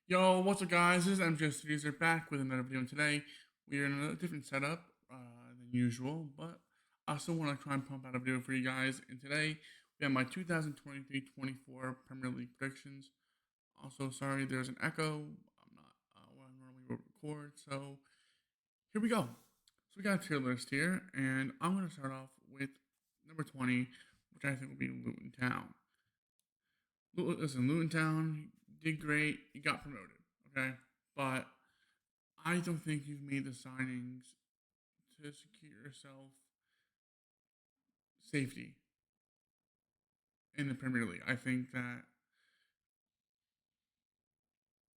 Yo, what's up, guys? This is MJ User back with another video. And today we are in a different setup than usual, but I still want to try and pump out a video for you guys. And today we have my 2023-24 Premier League predictions. Also, sorry, there's an echo. I'm not what I normally would record. So here we go. So we got a tier list here, and I'm going to start off with number 20, which I think will be Luton Town. Listen, Luton Town did great. You got promoted, okay? But I don't think you've made the signings to secure yourself safety in the Premier League. I think that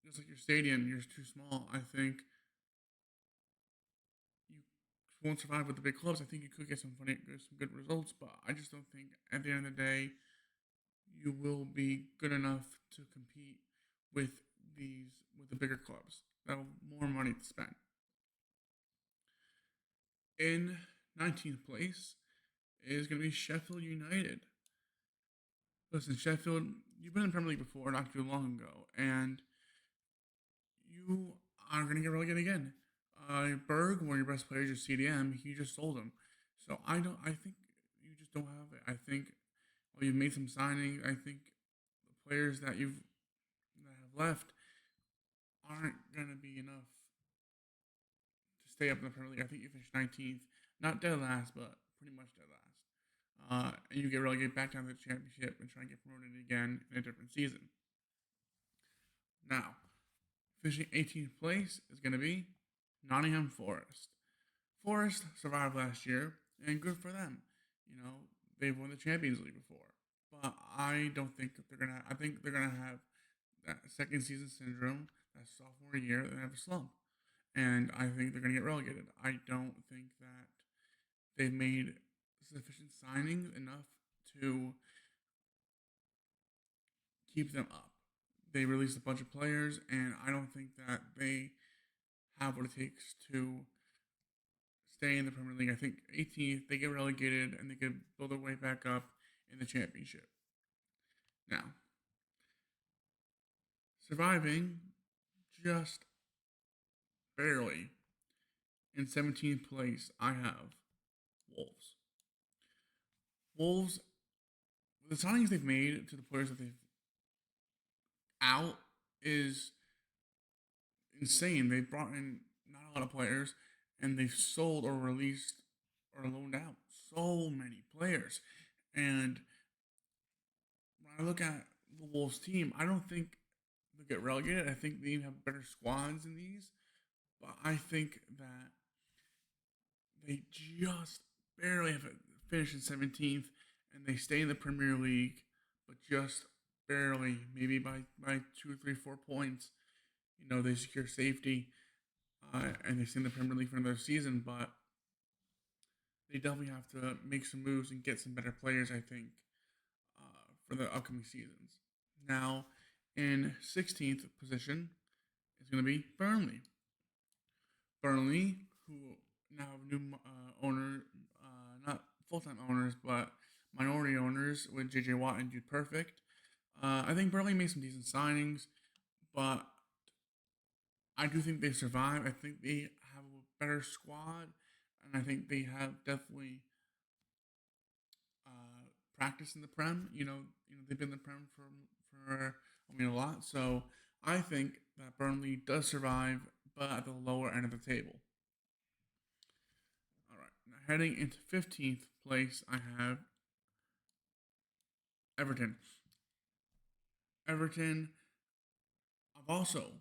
just like your stadium, you're too small. I think you won't survive with the big clubs. I think you could get some good results, but I just don't think at the end of the day you will be good enough to compete with with the bigger clubs that have more money to spend. In 19th place is going to be Sheffield United. Listen, Sheffield, you've been in the Premier League before, not too long ago, and you are going to get relegated again. Berg, one of your best players, your CDM, he just sold him. So I don't. I think you just don't have it. I think while you've made some signings, I think the players that have left aren't going to be enough to stay up in the Premier League. I think you finished 19th, not dead last, but pretty much dead last. And you get relegated back down to the championship and try and get promoted again in a different season. Now, finishing 18th place is going to be Nottingham Forest. Forest survived last year, and good for them. You know, they've won the Champions League before, but I don't think that they're gonna. I think they're gonna have that second season syndrome, that sophomore year, and have a slump, and I think they're gonna get relegated. I don't think that they've made sufficient signings enough to keep them up. They released a bunch of players, and I don't think that they have what it takes to stay in the Premier League. I think 18th, they get relegated, and they could build their way back up in the championship. Now, surviving just barely in 17th place, I have Wolves. Wolves, the signings they've made to the players that they've out is insane. They've brought in not a lot of players, and they've sold or released or loaned out so many players. And when I look at the Wolves team, I don't think they'll get relegated. I think they have better squads than these, but I think that they just barely have finished in 17th, and they stay in the Premier League, but just barely, maybe by 2, 3, 4 points. You know, they secure safety, and they stay in the Premier League for another season, but they definitely have to make some moves and get some better players, I think, for the upcoming seasons. Now, in 16th position is going to be Burnley. Burnley, who now have new owner, not full-time owners, but minority owners with JJ Watt and Dude Perfect. I think Burnley made some decent signings, but I do think they survive. I think they have a better squad, and I think they have definitely practice in the Prem. They've been in the Prem for a lot. So I think that Burnley does survive, but at the lower end of the table. All right, now heading into 15th place, I have Everton. Everton, I've also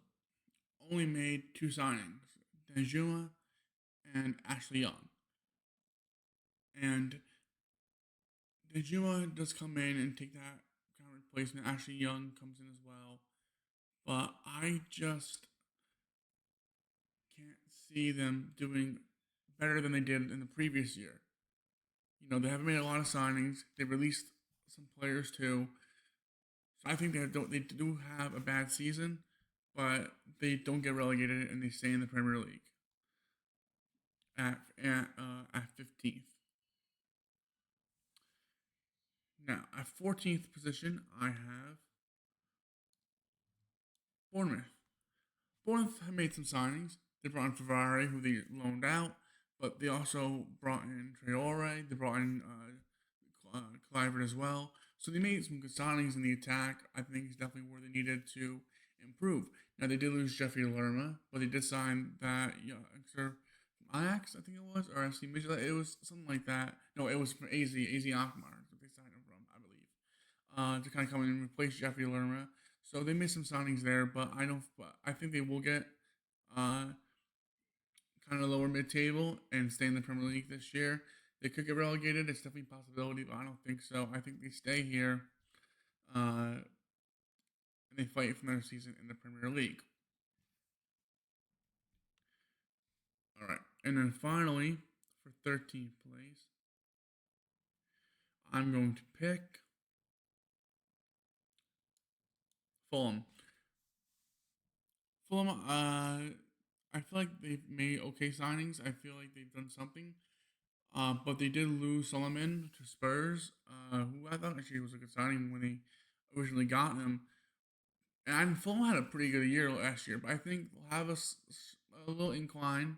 only made two signings: Danjuma and Ashley Young. And Danjuma does come in and take that kind of replacement. Ashley Young comes in as well. But I just can't see them doing better than they did in the previous year. They haven't made a lot of signings. They released some players too. So I think they do have a bad season, but they don't get relegated and they stay in the Premier League at 15th. Now at 14th position, I have Bournemouth. Bournemouth have made some signings. They brought in Ferrari, who they loaned out, but they also brought in Traore. They brought in Clivert as well. So they made some good signings in the attack. I think he's definitely where they needed to improve. Now they did lose Jeffrey Lerma, but they did sign that from Ajax, I think it was, or FC Midtjylland. It was something like that. No, it was from AZ Alkmaar that they signed him from, I believe, to kind of come in and replace Jeffrey Lerma. So they made some signings there, but I don't. I think they will get uh, kind of lower mid-table and stay in the Premier League this year. They could get relegated. It's definitely a possibility, but I don't think so. I think they stay here and they fight for another season in the Premier League. All right, and then finally for 13th place, I'm going to pick Fulham. Fulham, I feel like they've made okay signings. I feel like they've done something. But they did lose Solomon to Spurs, who I thought actually was a good signing when they originally got him. And Fulham had a pretty good year last year, but I think they'll have a little incline.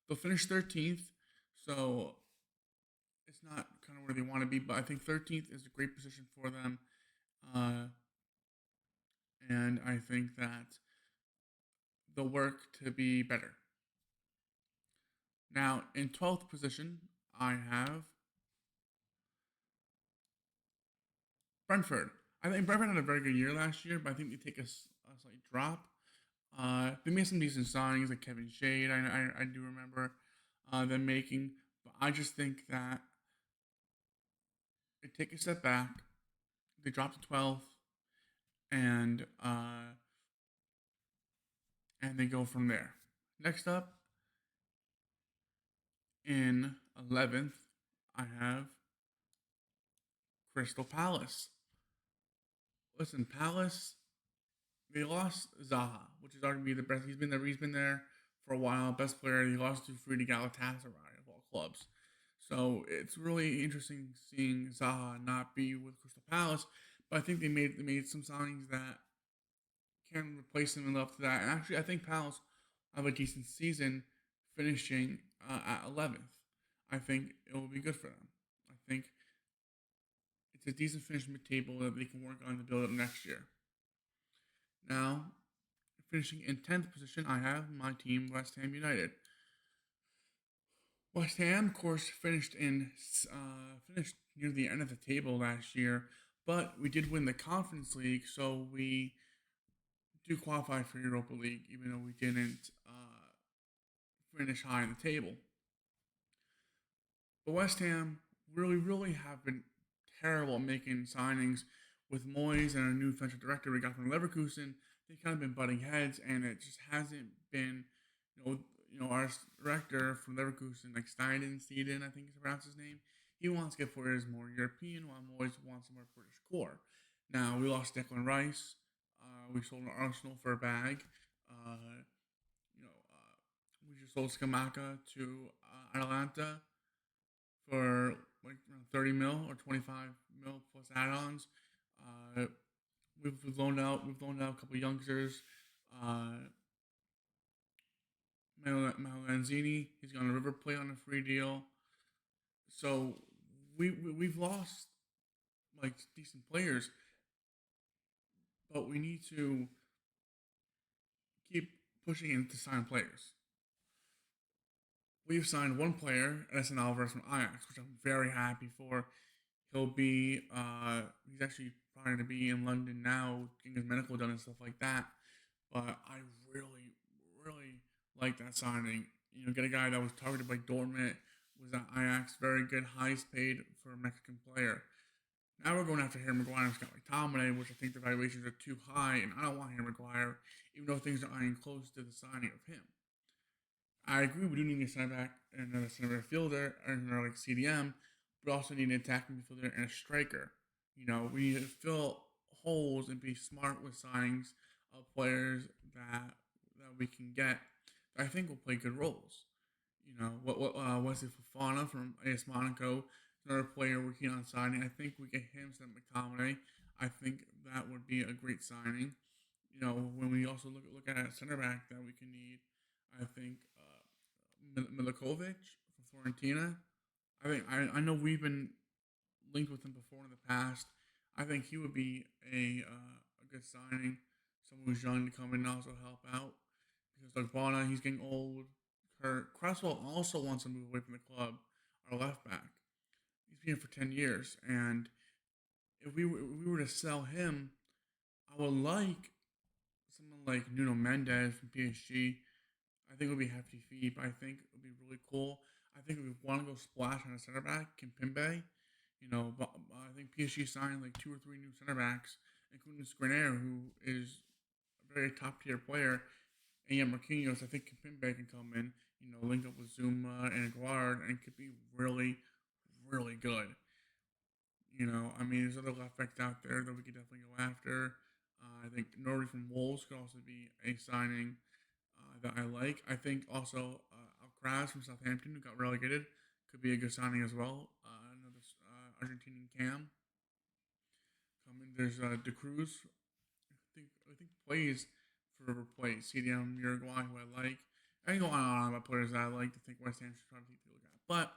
They'll finish 13th, so it's not kind of where they want to be, but I think 13th is a great position for them. Uh, and I think that they'll work to be better. Now, in 12th position, I have Brentford. I think Brentford had a very good year last year, but I think they take a slight drop. They made some decent signings like Kevin Shade. I do remember them making, but I just think that they take a step back. They drop to 12th, and they go from there. Next up, in 11th, I have Crystal Palace. Listen, Palace, they lost Zaha, which is arguably the best. He's been there. He's been there for a while. Best player. He lost to free to Galatasaray of all clubs. So it's really interesting seeing Zaha not be with Crystal Palace. But I think they made some signings that can replace him and up to that. And actually, I think Palace have a decent season, finishing at 11th. I think it will be good for them. I think it's a decent finish mid-table that they can work on to build up next year. Now, finishing in 10th position, I have my team, West Ham United. West Ham, of course, finished near the end of the table last year, but we did win the Conference League, so we do qualify for Europa League, even though we didn't finish high in the table. But West Ham really have been terrible at making signings. With Moyes and a new defensive director we got from Leverkusen, they've kind of been butting heads, and it just hasn't been, our director from Leverkusen, like Steeden, I think is pronounced his name. He wants to get players more European, while Moyes wants a more British core. Now we lost Declan Rice. We sold Arsenal for a bag. We just sold Skamaka to Atalanta for like around 30 mil or 25 mil plus add-ons. Uh, we've loaned out a couple youngsters. Manuel Lanzini, he's gone to River Plate on a free deal. So we've lost like decent players, but we need to keep pushing in to sign players. We've signed one player, Edson Alvarez from Ajax, which I'm very happy for. He's actually probably going to be in London now, getting his medical done and stuff like that. But I really like that signing. Get a guy that was targeted by Dortmund, was at Ajax, very good, highest paid for a Mexican player. Now we're going after Harry Maguire and Scott McTominay, which I think the valuations are too high, and I don't want Harry Maguire, even though things are eyeing close to the signing of him. I agree we do need a center back and another center fielder and another like CDM, but also need an attacking midfielder and a striker. We need to fill holes and be smart with signings of players that we can get that I think will play good roles. Wesley Fofana from AS Monaco, another player we're keen on signing. I think we get him instead of McTominay. I think that would be a great signing. When we also look at a center back that we can need, I think Milikovic from Fiorentina. I know we've been linked with him before in the past. I think he would be a good signing. Someone who's young to come in and also help out because like Bonner, he's getting old. Kurt Cresswell also wants to move away from the club. Our left back, he's been here for 10 years, and if we were to sell him, I would like someone like Nuno Mendes from PSG. I think it would be a hefty fee, but I think it would be really cool. I think if we want to go splash on a center back, Kimpembe, but I think PSG signed like two or three new center backs, including Skriniar, who is a very top tier player. And yeah, Marquinhos, I think Kimpembe can come in, link up with Zuma and Aguard, and could be really, really good. I mean, there's other left backs out there that we could definitely go after. I think Norrie from Wolves could also be a signing that I like. I think also Alcaraz from Southampton, who got relegated, could be a good signing as well. Another Argentinian cam coming. There's De Cruz. I think plays for replace CDM Uruguay, who I like. I can go on and on about players that I like to think West Ham should probably take a look at. But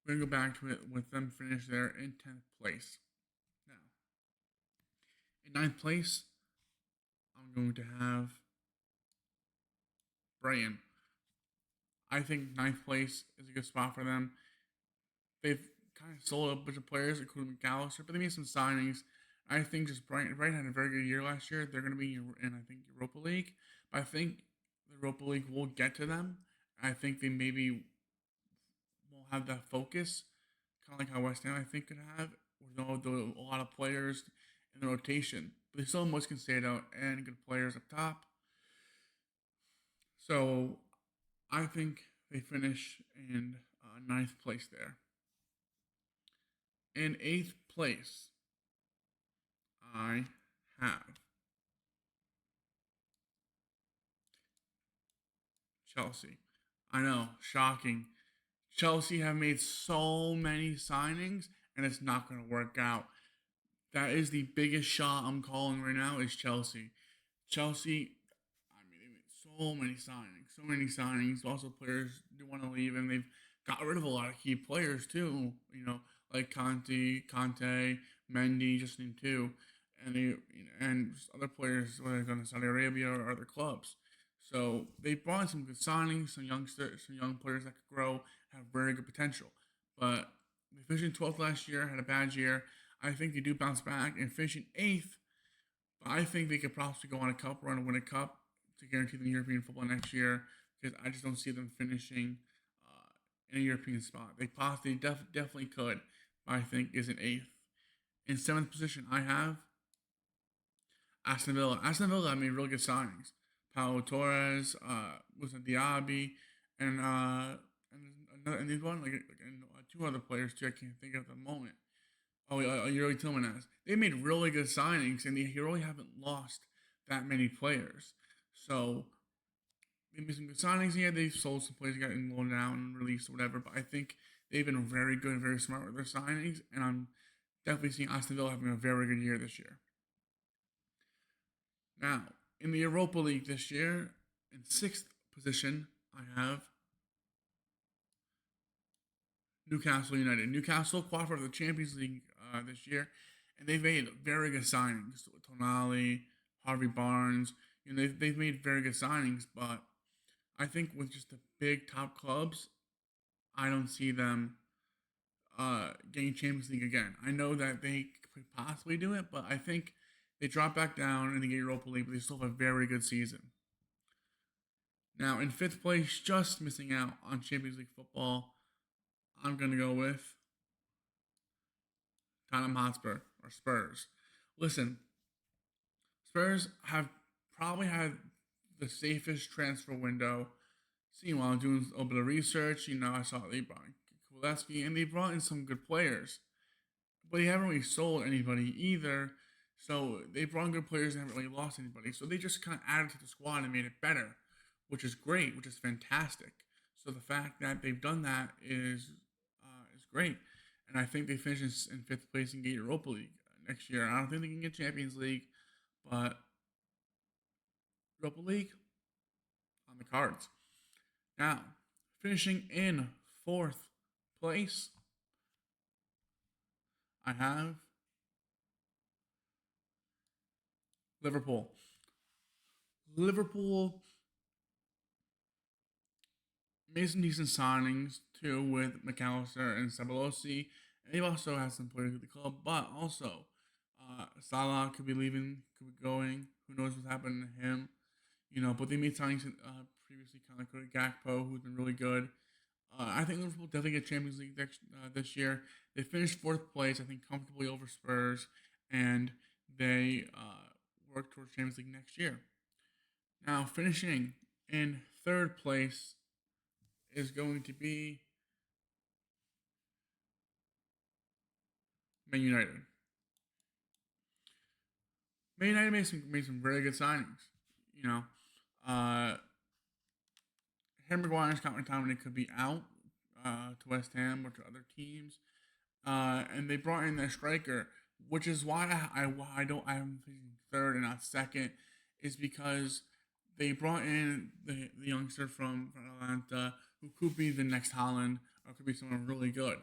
we're going to go back to it with them finish there in 10th place. Now, in 9th place, I'm going to have Brighton. I think 9th place is a good spot for them. They've kind of sold a bunch of players, including McAllister, but they made some signings. I think just Brighton had a very good year last year. They're going to be in, I think, Europa League. But I think the Europa League will get to them. I think they maybe won't have that focus, kind of like how West Ham, I think, could have, with a lot of players in the rotation. But they still have Moise Caicedo and good players up top. So I think they finish in 9th place there. In 8th place, I have Chelsea. I know, shocking. Chelsea have made so many signings, and it's not going to work out. That is the biggest shot I'm calling right now is Chelsea. Chelsea, I mean, they made so many signings. Also, players do want to leave, and they've got rid of a lot of key players too. Like Conte, Mendy, just named two, and and other players, whether they're going to Saudi Arabia or other clubs. So they brought in some good signings, some youngsters, some young players that could grow, have very good potential. But they finished in 12th last year, had a bad year. I think they do bounce back and finish in 8th. But I think they could possibly go on a cup run and win a cup to guarantee them European football next year because I just don't see them finishing in a European spot. They possibly definitely could, but I think is an 8th. In 7th position, I have Aston Villa. Aston Villa made really good signings. Paulo Torres, Moussa Diaby, and these one and two other players too. I can't think of at the moment. Oh, Yuri Tillman. They made really good signings, and they really haven't lost that many players. So they made some good signings here. They've sold some players, gotten loaned out and released or whatever. But I think they've been very good, very smart with their signings, and I'm definitely seeing Aston Villa having a very good year this year. Now, in the Europa League this year, in 6th position, I have Newcastle United. Newcastle qualified for the Champions League this year, and they've made very good signings. Tonali, Harvey Barnes, they've made very good signings, but I think with just the big top clubs, I don't see them getting Champions League again. I know that they could possibly do it, but I think they drop back down and they get Europa League, but they still have a very good season. Now, in 5th place, just missing out on Champions League football, I'm going to go with Tottenham Hotspur or Spurs. Listen, Spurs have probably had the safest transfer window. Seeing while I'm doing a little bit of research, I saw they brought in Kuleski and they brought in some good players, but they haven't really sold anybody either. So they brought in good players and haven't really lost anybody. So they just kind of added to the squad and made it better, which is great, which is fantastic. So the fact that they've done that is great, and I think they finish in 5th place and get Europa League next year. I don't think they can get Champions League, but Europa League on the cards. Now, finishing in fourth place, I have Liverpool. Liverpool made some decent signings too with McAllister and Sabalosi. And they've also had some players at the club, but also Salah could be leaving, could be going. Who knows what's happening to him? But they made signings previously, kind of like Gakpo, who's been really good. I think Liverpool definitely get Champions League this year. They finished fourth place, I think, comfortably over Spurs, and they work towards Champions League next year. Now, finishing in third place is going to be Man United. Man United made some very good signings. You know, Harry Maguire's McTominay could be out to West Ham or to other teams, and they brought in their striker, which is why I'm thinking third and not second, is because they brought in the youngster from Atlanta who could be the next Haaland or could be someone really good,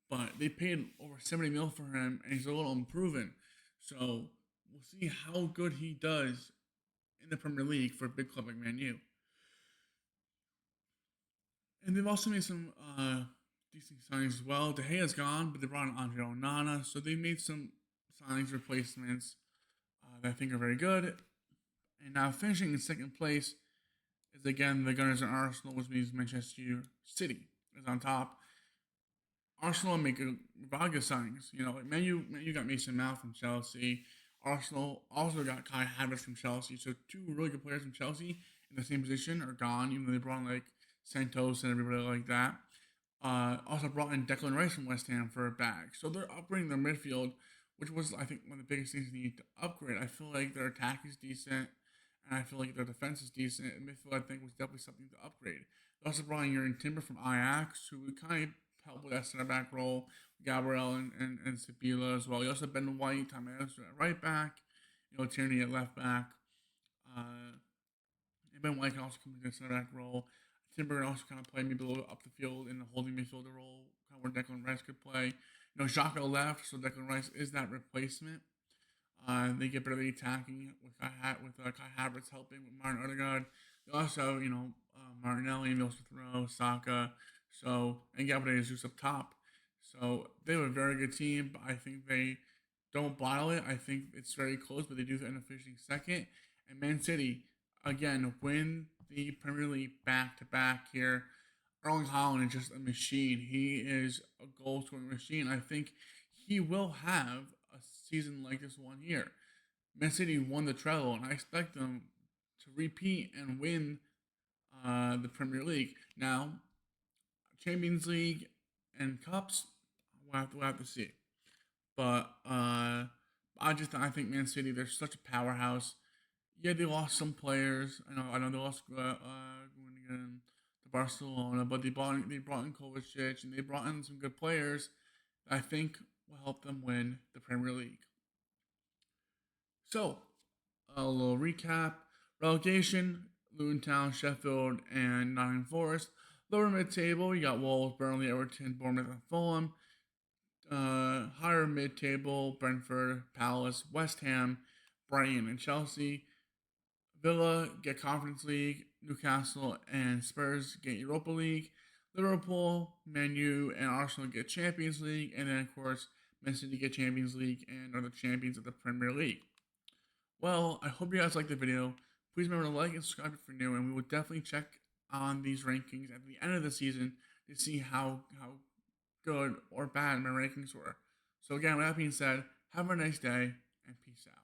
but they paid over 70 mil for him, and he's a little unproven, so we'll see how good he does in the Premier League for a big club like Man U. And they've also made some decent signings as well. De Gea's gone, but they brought in Andre Onana. So they made some signings, replacements that I think are very good. And now finishing in second place is again the Gunners and Arsenal, which means Manchester City is on top. Arsenal make a lot of good signings. Like Man U got Mason Mount from Chelsea. Arsenal also got Kai Havertz from Chelsea. So two really good players from Chelsea in the same position are gone, even though they brought in like Santos and everybody like that. Also brought in Declan Rice from West Ham for a bag. So they're upgrading their midfield, which was, I think, one of the biggest things they need to upgrade. I feel like their attack is decent, and I feel like their defense is decent. And midfield, I think, was definitely something to upgrade. They also brought in Jurgen Timber from Ajax, who would kind of help with that center back role. Gabriel and Sabila as well. You also have Ben White, Tom Anderson at right back. Tierney at left back. And Ben White can also come into the center back role. Timber can also kind of play maybe a little up the field in the holding midfielder role, kind of where Declan Rice could play. Xhaka left, so Declan Rice is that replacement. They get better at attacking with Kai Havertz helping with Martin Odegaard. They also have, Martinelli, Emil Smith-Rowe, Saka, and Gabriel Jesus up top. So they have a very good team, but I think they don't bottle it. I think it's very close, but they do end up finishing second. And Man City, again, win the Premier League back-to-back here. Erling Haaland is just a machine. He is a goal-scoring machine. I think he will have a season like this one here. Man City won the treble, and I expect them to repeat and win the Premier League. Now, Champions League and Cups, we'll have to see. But I think Man City, they're such a powerhouse. Yeah, they lost some players. I know they lost Gundogan to Barcelona, but they brought in Kovacic and they brought in some good players that I think will help them win the Premier League. So, a little recap: relegation, Luton Town, Sheffield, and Nottingham Forest. Lower mid-table, you got Wolves, Burnley, Everton, Bournemouth, and Fulham. Higher mid-table, Brentford, Palace, West Ham, Brighton, and Chelsea. Villa get Conference League, Newcastle and Spurs get Europa League, Liverpool, Man U, and Arsenal get Champions League, and then of course Man City get Champions League and are the champions of the Premier League. Well, I hope you guys liked the video. Please remember to like and subscribe if you're new, and we will definitely check on these rankings at the end of the season to see how good or bad my rankings were. So again, with that being said, have a nice day and peace out.